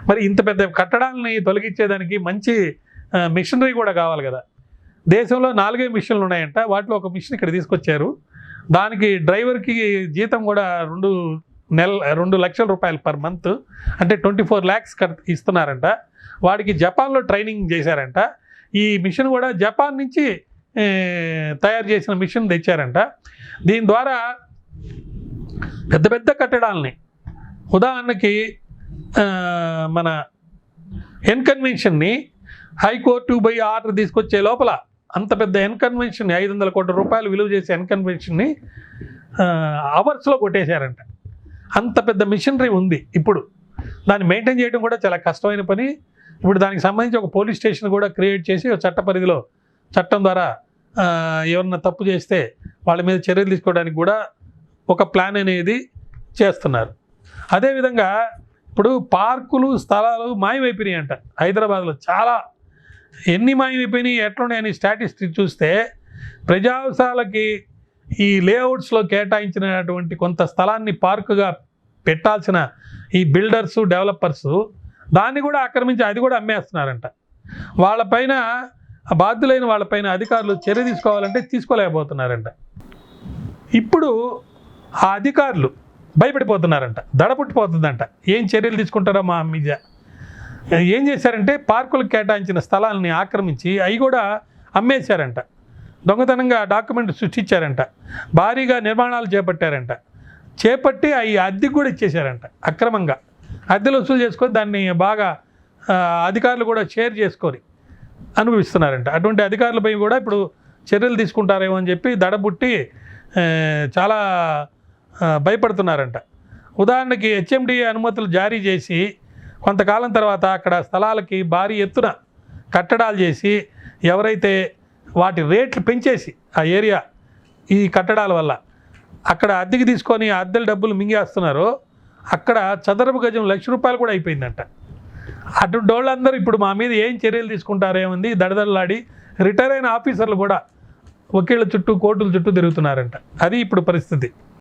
మరి ఇంత పెద్ద కట్టడాలని తొలగించేదానికి మంచి మిషనరీ కూడా కావాలి కదా. దేశంలో 4 మిషన్లు ఉన్నాయంట, వాటిలో ఒక మిషన్ ఇక్కడ తీసుకొచ్చారు. దానికి డ్రైవర్కి జీతం కూడా 2 లక్షల రూపాయలు పర్ మంత్, అంటే 24 lakhs ఇస్తున్నారంట. వాడికి జపాన్లో ట్రైనింగ్ చేశారంట. ఈ మిషన్ కూడా జపాన్ నుంచి తయారు చేసిన మిషన్ తెచ్చారంట. దీని ద్వారా పెద్ద పెద్ద కట్టడాలని, ఉదాహరణకి మన ఎన్కన్వెన్షన్ని హైకోర్టు పోయి ఆర్డర్ తీసుకొచ్చే లోపల అంత పెద్ద ఎన్కన్వెన్షన్ 500 కోట్ల రూపాయలు విలువ చేసే ఎన్కన్వెన్షన్ని అవర్స్లో కొట్టేశారంట. అంత పెద్ద మిషనరీ ఉంది. ఇప్పుడు దాన్ని మెయింటైన్ చేయడం కూడా చాలా కష్టమైన పని. ఇప్పుడు దానికి సంబంధించి ఒక పోలీస్ స్టేషన్ కూడా క్రియేట్ చేసి చట్ట పరిధిలో, చట్టం ద్వారా ఎవరన్నా తప్పు చేస్తే వాళ్ళ మీద చర్యలు తీసుకోవడానికి కూడా ఒక ప్లాన్ అనేది చేస్తున్నారు. అదేవిధంగా ఇప్పుడు పార్కులు, స్థలాలు మాయమైపోయినాయి అంట హైదరాబాద్లో. చాలా ఎన్ని మాయమైపోయినాయి, ఎట్లున్నాయని స్టాటిస్టిక్స్ చూస్తే ప్రజావసరాలకి ఈ లేఅవుట్స్లో కేటాయించినటువంటి కొంత స్థలాన్ని పార్కుగా పెట్టాల్సిన ఈ బిల్డర్సు, డెవలపర్సు దాన్ని కూడా ఆక్రమించి అది కూడా అమ్మేస్తున్నారంట. వాళ్ళపైన బాధ్యులైన వాళ్ళపైన అధికారులు చర్య తీసుకోవాలంటే తీసుకోలేకపోతున్నారంట. ఇప్పుడు ఆ అధికారులు భయపడిపోతున్నారంట, దడపుట్టిపోతుందంట. ఏం చర్యలు తీసుకుంటారో మా మీద. ఏం చేశారంటే పార్కులకు కేటాయించిన స్థలాలని ఆక్రమించి అవి కూడా అమ్మేశారంట. దొంగతనంగా డాక్యుమెంట్ సృష్టించారంట. భారీగా నిర్మాణాలు చేపట్టి అవి అద్దెకు కూడా ఇచ్చేశారంట. అక్రమంగా అద్దెలు వసూలు చేసుకొని దాన్ని బాగా అధికారులు కూడా షేర్ చేసుకొని అనుభవిస్తున్నారంట. అటువంటి అధికారులపై కూడా ఇప్పుడు చర్యలు తీసుకుంటారేమో అని చెప్పి దడబుట్టి చాలా భయపడుతున్నారంట. ఉదాహరణకి హెచ్ఎండిఏ అనుమతులు జారీ చేసి కొంతకాలం తర్వాత అక్కడ స్థలాలకి భారీ ఎత్తున కట్టడాలు చేసి ఎవరైతే వాటి రేట్లు పెంచేసి ఆ ఏరియా ఈ కట్టడాల వల్ల అక్కడ అద్దెకి తీసుకొని అద్దెల డబ్బులు మింగేస్తున్నారో అక్కడ చదరపు గజం ₹1,00,000 కూడా అయిపోయిందంట. అటువంటి వాళ్ళందరూ ఇప్పుడు మా మీద ఏం చర్యలు తీసుకుంటారేముంది దడదడలాడి రిటైర్ అయిన ఆఫీసర్లు కూడా వకీళ్ళ చుట్టూ, కోర్టుల చుట్టూ తిరుగుతున్నారంట. అది ఇప్పుడు పరిస్థితి.